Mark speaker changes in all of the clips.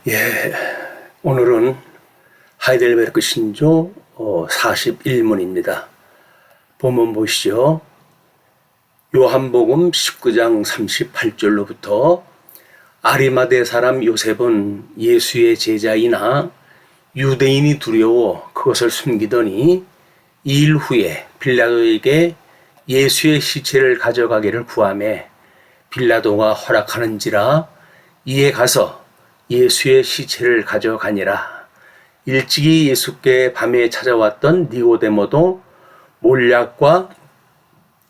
Speaker 1: 예, 오늘은 하이델베르크 신조 41문입니다. 본문 보시죠. 요한복음 19장 38절로부터 아리마대 사람 요셉은 예수의 제자이나 유대인이 두려워 그것을 숨기더니 2일 후에 빌라도에게 예수의 시체를 가져가기를 구하매 빌라도가 허락하는지라 이에 가서 예수의 시체를 가져가니라. 일찍이 예수께 밤에 찾아왔던 니고데모도 몰약과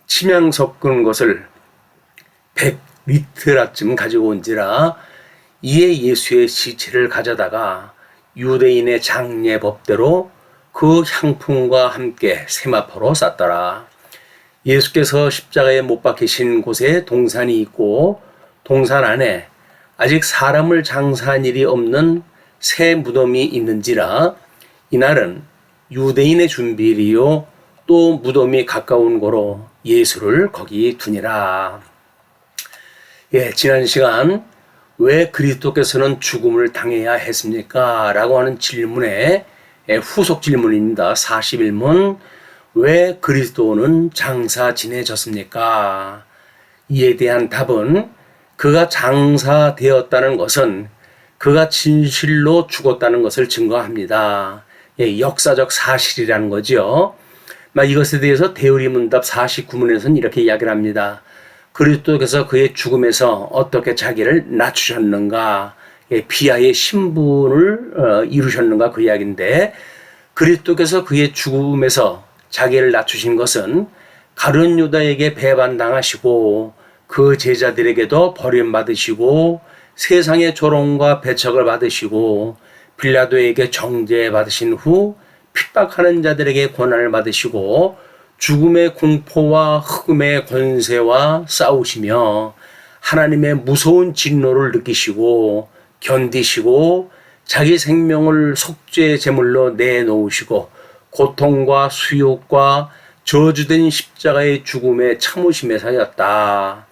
Speaker 1: 침향 섞은 것을 100리트라쯤 가지고 온지라. 이에 예수의 시체를 가져다가 유대인의 장례 법대로 그 향품과 함께 세마포로 쌌더라. 예수께서 십자가에 못 박히신 곳에 동산이 있고 동산 안에 아직 사람을 장사한 일이 없는 새 무덤이 있는지라. 이날은 유대인의 준비일이요 또 무덤이 가까운 고로 예수를 거기 두니라. 지난 시간 왜 그리스도께서는 죽음을 당해야 했습니까? 라고 하는 질문에 후속 질문입니다. 41문 왜 그리스도는 장사 지내졌습니까? 이에 대한 답은 그가 장사되었다는 것은 그가 진실로 죽었다는 것을 증거합니다. 역사적 사실이라는 거죠. 이것에 대해서 대의문답 49문에서는 이렇게 이야기를 합니다. 그리스도께서 그의 죽음에서 어떻게 자기를 낮추셨는가, 비하의 신분을 이루셨는가 그 이야기인데, 그리스도께서 그의 죽음에서 자기를 낮추신 것은 가룟 유다에게 배반당하시고 그 제자들에게도 버림받으시고 세상의 조롱과 배척을 받으시고 빌라도에게 정죄받으신 후 핍박하는 자들에게 고난을 받으시고 죽음의 공포와 흑음의 권세와 싸우시며 하나님의 무서운 진노를 느끼시고 견디시고 자기 생명을 속죄 제물로 내놓으시고 고통과 수욕과 저주된 십자가의 죽음에 참으심에서였다.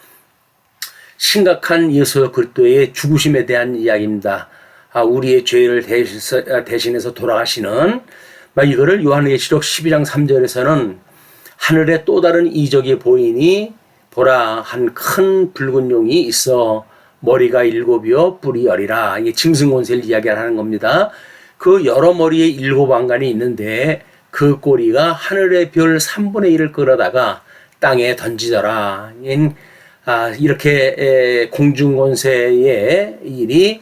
Speaker 1: 심각한 예수 그리스도의 죽으심에 대한 이야기입니다. 우리의 죄를 대신해서 돌아가시는 이거를 요한계시록 12장 3절에서는 하늘에 또 다른 이적이 보이니 보라 한 큰 붉은 용이 있어 머리가 7이요 뿔이 10이라. 이게 짐승권세를 이야기하는 겁니다. 그 여러 머리에 7왕관이 있는데 그 꼬리가 하늘의 별 3분의 1을 끌어다가 땅에 던지더라. 이렇게 공중권세의 일이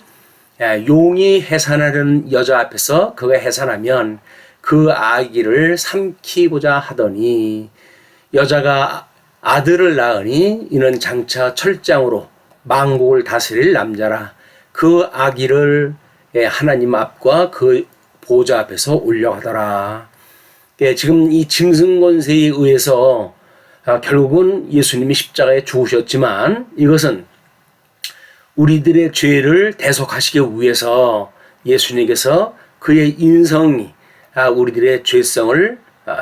Speaker 1: 용이 해산하려는 여자 앞에서 그가 해산하면 그 아기를 삼키고자 하더니 여자가 아들을 낳으니 이는 장차 철장으로 만국을 다스릴 남자라. 그 아기를 하나님 앞과 그 보좌 앞에서 올려하더라. 지금 이 짐승권세에 의해서 결국은 예수님이 십자가에 죽으셨지만 이것은 우리들의 죄를 대속하시기 위해서 예수님께서 그의 인성이 우리들의 죄성을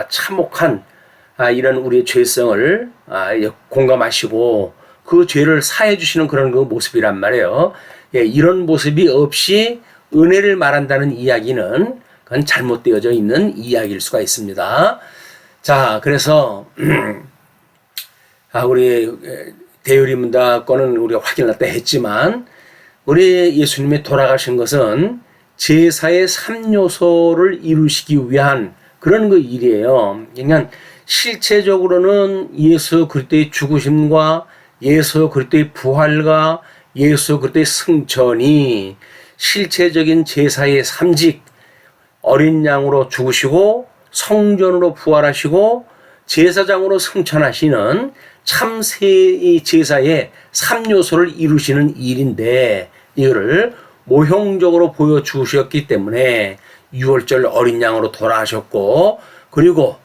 Speaker 1: 참혹한 이런 우리의 죄성을 공감하시고 그 죄를 사해 주시는 그런 그 모습이란 말이에요. 이런 모습이 없이 은혜를 말한다는 이야기는 그건 잘못되어져 있는 이야기일 수가 있습니다. 자, 그래서 우리 대유리문답 거는 우리가 확인할 때 했지만 우리 예수님이 돌아가신 것은 제사의 3요소를 이루시기 위한 그런 그 일이에요. 그러니까 실체적으로는 예수 그리스도의 죽으심과 예수 그리스도의 부활과 예수 그리스도의 승천이 실체적인 제사의 3직 어린 양으로 죽으시고 성전으로 부활하시고 제사장으로 승천하시는 참세의 제사의 3요소를 이루시는 일인데 이거를 모형적으로 보여주셨기 때문에 6월절 어린 양으로 돌아가셨고 그리고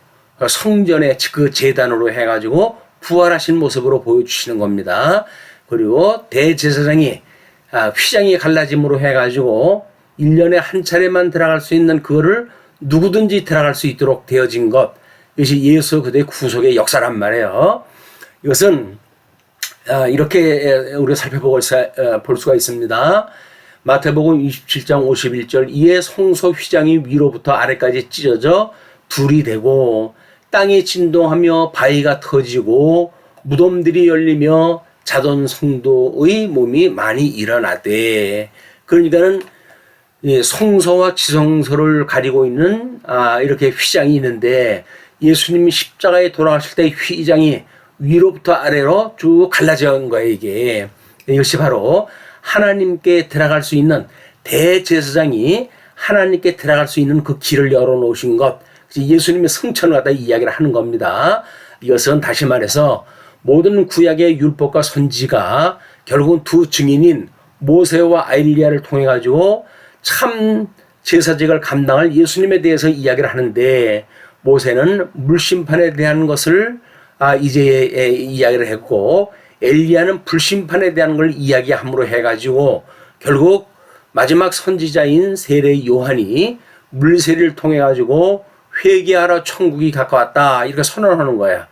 Speaker 1: 성전에 그 제단으로 해가지고 부활하신 모습으로 보여주시는 겁니다. 그리고 대제사장이 휘장이 갈라짐으로 해가지고 1년에 한 차례만 들어갈 수 있는 그거를 누구든지 들어갈 수 있도록 되어진 것, 이것이 예수 그리스도의 구속의 역사란 말이에요. 이것은 이렇게 우리가 살펴볼 수가 있습니다. 마태복음 27장 51절 이에 성소 휘장이 위로부터 아래까지 찢어져 둘이 되고 땅이 진동하며 바위가 터지고 무덤들이 열리며 자던 성도의 몸이 많이 일어나되 그러니까는 성소와 지성소를 가리고 있는 이렇게 휘장이 있는데 예수님이 십자가에 돌아가실 때 휘장이 위로부터 아래로 쭉 갈라진 거예요. 이것이 바로 하나님께 들어갈 수 있는 대제사장이 하나님께 들어갈 수 있는 그 길을 열어놓으신 것, 예수님의 승천을 갖다 이야기를 하는 겁니다. 이것은 다시 말해서 모든 구약의 율법과 선지가 결국은 두 증인인 모세와 엘리야를 통해 가지고 참 제사직을 감당할 예수님에 대해서 이야기를 하는데 모세는 물심판에 대한 것을 이제 이야기를 했고 엘리야는 불심판에 대한 걸 이야기함으로 해가지고 결국 마지막 선지자인 세례 요한이 물세례를 통해 가지고 회개하라 천국이 가까웠다 이렇게 선언하는 거야.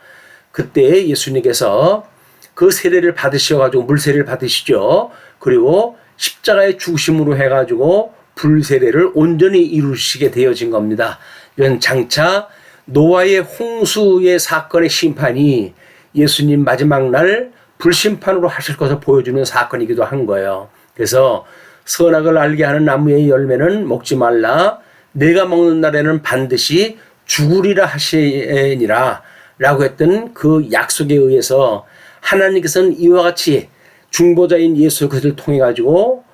Speaker 1: 그때 예수님께서 그 세례를 받으셔가지고 물세례를 받으시죠. 그리고 십자가의 죽으심으로 해가지고 불세례를 온전히 이루시게 되어진 겁니다. 이건 장차 노아의 홍수의 사건의 심판이 예수님 마지막 날 불심판으로 하실 것을 보여주는 사건이기도 한 거예요. 그래서 선악을 알게 하는 나무의 열매는 먹지 말라. 내가 먹는 날에는 반드시 죽으리라 하시니라 라고 했던 그 약속에 의해서 하나님께서는 이와 같이 중보자인 예수 그리스도를 통해 가지고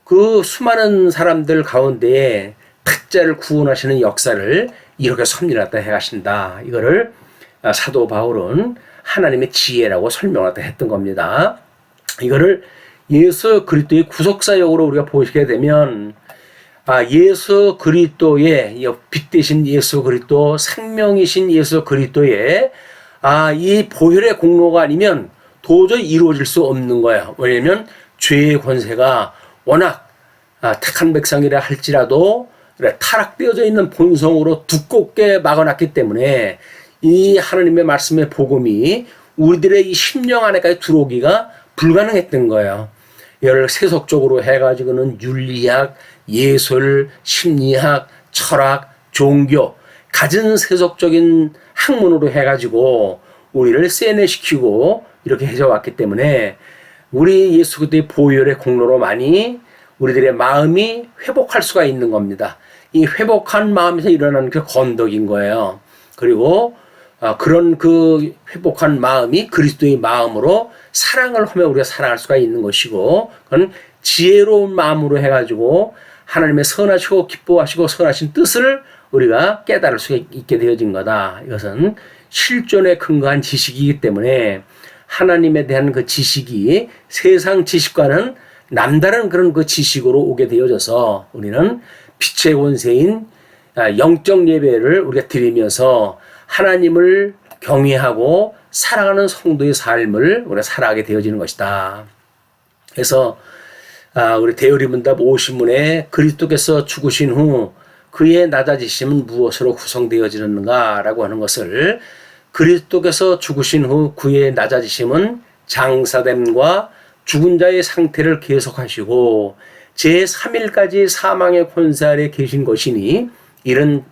Speaker 1: 그 수많은 사람들 가운데 특자를 구원하시는 역사를 이렇게 섭리하다 해가신다. 이거를 사도 바울은 하나님의 지혜라고 설명하다 했던 겁니다. 이거를 예수 그리스도의 구속사역으로 우리가 보시게 되면 예수 그리스도의 빛 대신 예수 그리스도 생명이신 예수 그리스도의 이 보혈의 공로가 아니면 도저히 이루어질 수 없는 거예요. 왜냐하면 죄의 권세가 워낙 택한 백성이라 할지라도 타락되어져 있는 본성으로 두껍게 막아놨기 때문에 이 하나님의 말씀의 복음이 우리들의 이 심령 안에까지 들어오기가 불가능했던 거예요. 이를 세속적으로 해가지고는 윤리학, 예술, 심리학, 철학, 종교, 갖은 세속적인 학문으로 해가지고 우리를 세뇌시키고 이렇게 해져왔기 때문에 우리 예수 그리스도의 보혈의 공로로만이 우리들의 마음이 회복할 수가 있는 겁니다. 이 회복한 마음에서 일어나는 그 건덕인 거예요. 그리고 그런 그 회복한 마음이 그리스도의 마음으로 사랑을 하며 우리가 살아갈 수가 있는 것이고 그건 지혜로운 마음으로 해가지고 하나님의 선하시고 기뻐하시고 선하신 뜻을 우리가 깨달을 수 있게 되어진 거다. 이것은 실존에 근거한 지식이기 때문에 하나님에 대한 그 지식이 세상 지식과는 남다른 그런 그 지식으로 오게 되어져서 우리는 빛의 권세인 영적 예배를 우리가 드리면서 하나님을 경외하고 사랑하는 성도의 삶을 우리가 살아가게 되어지는 것이다. 그래서 우리 대요리문답 50문에 그리스도께서 죽으신 후 그의 낮아지심은 무엇으로 구성되어지는가 라고 하는 것을 그리스도께서 죽으신 후 그의 낮아지심은 장사됨과 죽은 자의 상태를 계속하시고 제3일까지 사망의 권세 아래 계신 것이니 이런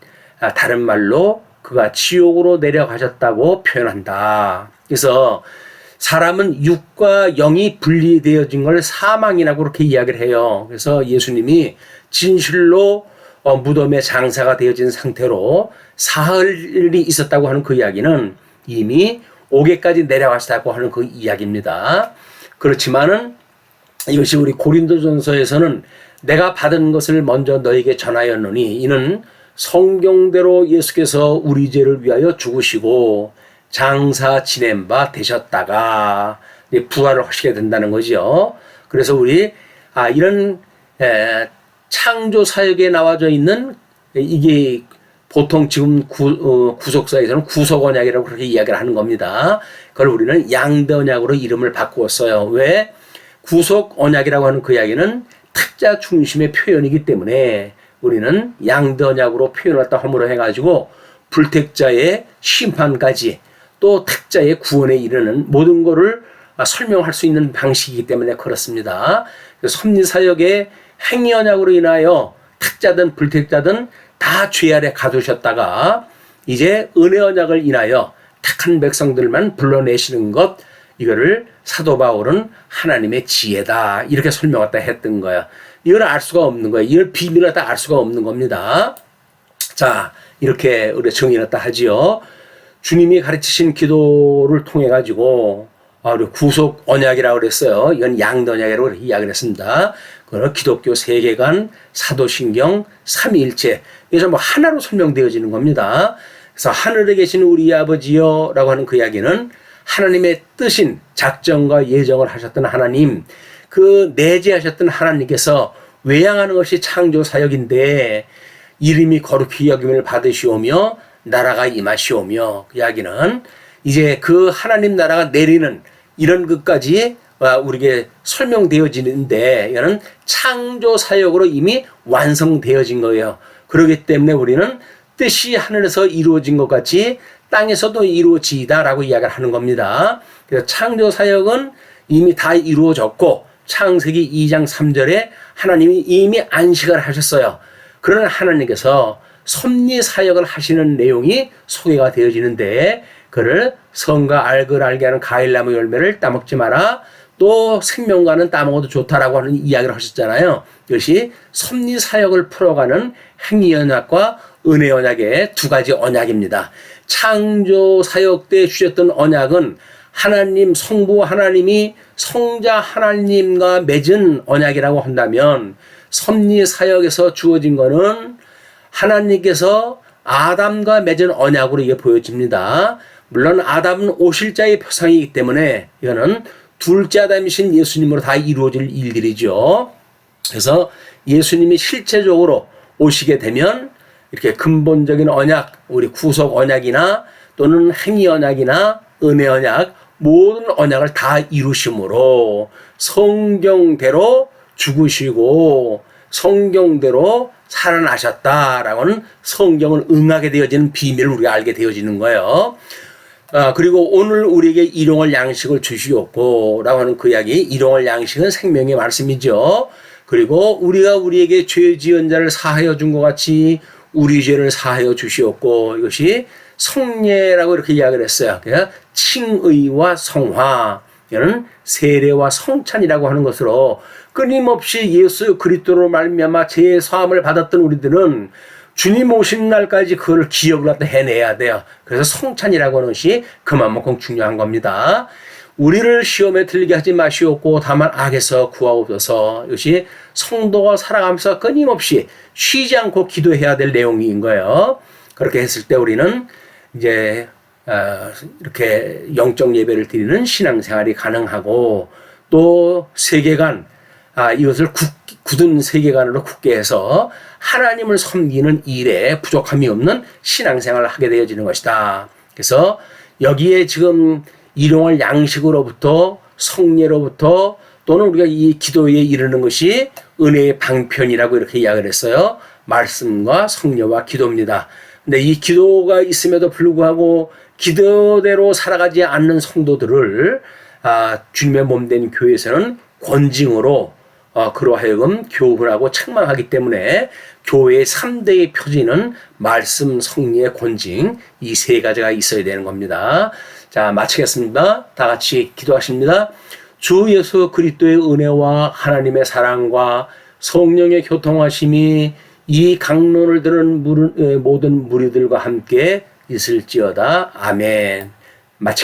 Speaker 1: 다른 말로 그가 지옥으로 내려가셨다고 표현한다. 그래서 사람은 육과 영이 분리되어진 걸 사망이라고 그렇게 이야기를 해요. 그래서 예수님이 진실로 무덤의 장사가 되어진 상태로 사흘이 있었다고 하는 그 이야기는 이미 옥에까지 내려가셨다고 하는 그 이야기입니다. 그렇지만은 이것이 우리 고린도전서에서는 내가 받은 것을 먼저 너에게 전하였노니 이는 성경대로 예수께서 우리 죄를 위하여 죽으시고 장사 지낸 바 되셨다가 부활을 하시게 된다는 거죠. 그래서 우리 이런 창조 사역에 나와져 있는 이게 보통 지금 구속사에서는 구속 언약이라고 그렇게 이야기를 하는 겁니다. 그걸 우리는 양대 언약으로 이름을 바꾸었어요. 왜? 구속 언약이라고 하는 그 이야기는 특자 중심의 표현이기 때문에 우리는 양대 언약으로 표현했다 함으로 해가지고 불택자의 심판까지 또 택자의 구원에 이르는 모든 것을 설명할 수 있는 방식이기 때문에 그렇습니다. 섭리사역에 행위 언약으로 인하여 택자든 불택자든 다 죄 아래 가두셨다가 이제 은혜 언약을 인하여 택한 백성들만 불러내시는 것, 이거를 사도 바울은 하나님의 지혜다 이렇게 설명했다 했던 거야. 이걸 알 수가 없는 거야. 이걸 비밀을 다 알 수가 없는 겁니다. 자, 이렇게 우리 정의했다 하지요. 주님이 가르치신 기도를 통해 가지고 우리 구속 언약이라고 그랬어요. 이건 양도 언약이라고 이야기를 했습니다. 그걸 기독교 세계관, 사도신경, 삼위일체, 그래서 뭐 하나로 설명되어지는 겁니다. 그래서 하늘에 계신 우리 아버지여라고 하는 그 이야기는 하나님의 뜻인 작정과 예정을 하셨던 하나님, 그 내재하셨던 하나님께서 외양하는 것이 창조 사역인데 이름이 거룩히 여김을 받으시오며 나라가 임하시오며, 그 이야기는 이제 그 하나님 나라가 내리는 이런 것까지 우리에게 설명되어지는데 이거는 창조 사역으로 이미 완성되어진 거예요. 그렇기 때문에 우리는 뜻이 하늘에서 이루어진 것 같이 땅에서도 이루어지다라고 이야기를 하는 겁니다. 그래서 창조 사역은 이미 다 이루어졌고 창세기 2장 3절에 하나님이 이미 안식을 하셨어요. 그러나 하나님께서 섭리 사역을 하시는 내용이 소개가 되어지는데 그를 성과 알걸 알게 하는 과일나무 열매를 따먹지 마라. 또 생명과는 따먹어도 좋다라고 하는 이야기를 하셨잖아요. 이것이 섭리 사역을 풀어가는 행위 언약과 은혜 언약의 두 가지 언약입니다. 창조 사역 때 주셨던 언약은 하나님 성부 하나님이 성자 하나님과 맺은 언약이라고 한다면 섭리 사역에서 주어진 것은 하나님께서 아담과 맺은 언약으로 이게 보여집니다. 물론 아담은 오실자의 표상이기 때문에 이거는 둘째 아담이신 예수님으로 다 이루어질 일들이죠. 그래서 예수님이 실체적으로 오시게 되면 이렇게 근본적인 언약, 우리 구속 언약이나 또는 행위 언약이나 은혜 언약, 모든 언약을 다 이루심으로 성경대로 죽으시고 성경대로 살아나셨다라고는 성경을 응하게 되어지는 비밀을 우리가 알게 되어지는 거예요. 그리고 오늘 우리에게 일용할 양식을 주시옵고 라고 하는 그 이야기, 일용할 양식은 생명의 말씀이죠. 그리고 우리가 우리에게 죄 지은 자를 사하여 준 것 같이 우리 죄를 사하여 주시옵고, 이것이 성례라고 이렇게 이야기를 했어요. 그러니까 칭의와 성화, 이는 세례와 성찬이라고 하는 것으로 끊임없이 예수 그리스도로 말미암아 죄의 사함을 받았던 우리들은 주님 오신 날까지 그걸 기억을 갖다 해내야 돼요. 그래서 성찬이라고 하는 것이 그만큼 중요한 겁니다. 우리를 시험에 들리게 하지 마시옵고 다만 악에서 구하옵소서. 이것이 성도가 살아가면서 끊임없이 쉬지 않고 기도해야 될 내용인 거예요. 그렇게 했을 때 우리는 이제 이렇게 영적 예배를 드리는 신앙생활이 가능하고 또 세계관, 이것을 굳은 세계관으로 굳게 해서 하나님을 섬기는 일에 부족함이 없는 신앙생활을 하게 되어지는 것이다. 그래서 여기에 지금 일용할 양식으로부터 성례로부터 또는 우리가 이 기도에 이르는 것이 은혜의 방편이라고 이렇게 이야기를 했어요. 말씀과 성례와 기도입니다. 근데 이 기도가 있음에도 불구하고 기도대로 살아가지 않는 성도들을 주님의 몸된 교회에서는 권징으로 그로 하여금 교훈하고 책망하기 때문에 교회의 3대의 표지는 말씀, 성례, 권징, 이 세 가지가 있어야 되는 겁니다. 자, 마치겠습니다. 다 같이 기도하십니다. 주 예수 그리스도의 은혜와 하나님의 사랑과 성령의 교통하심이 이 강론을 들은 모든 무리들과 함께 있을지어다. 아멘. 마치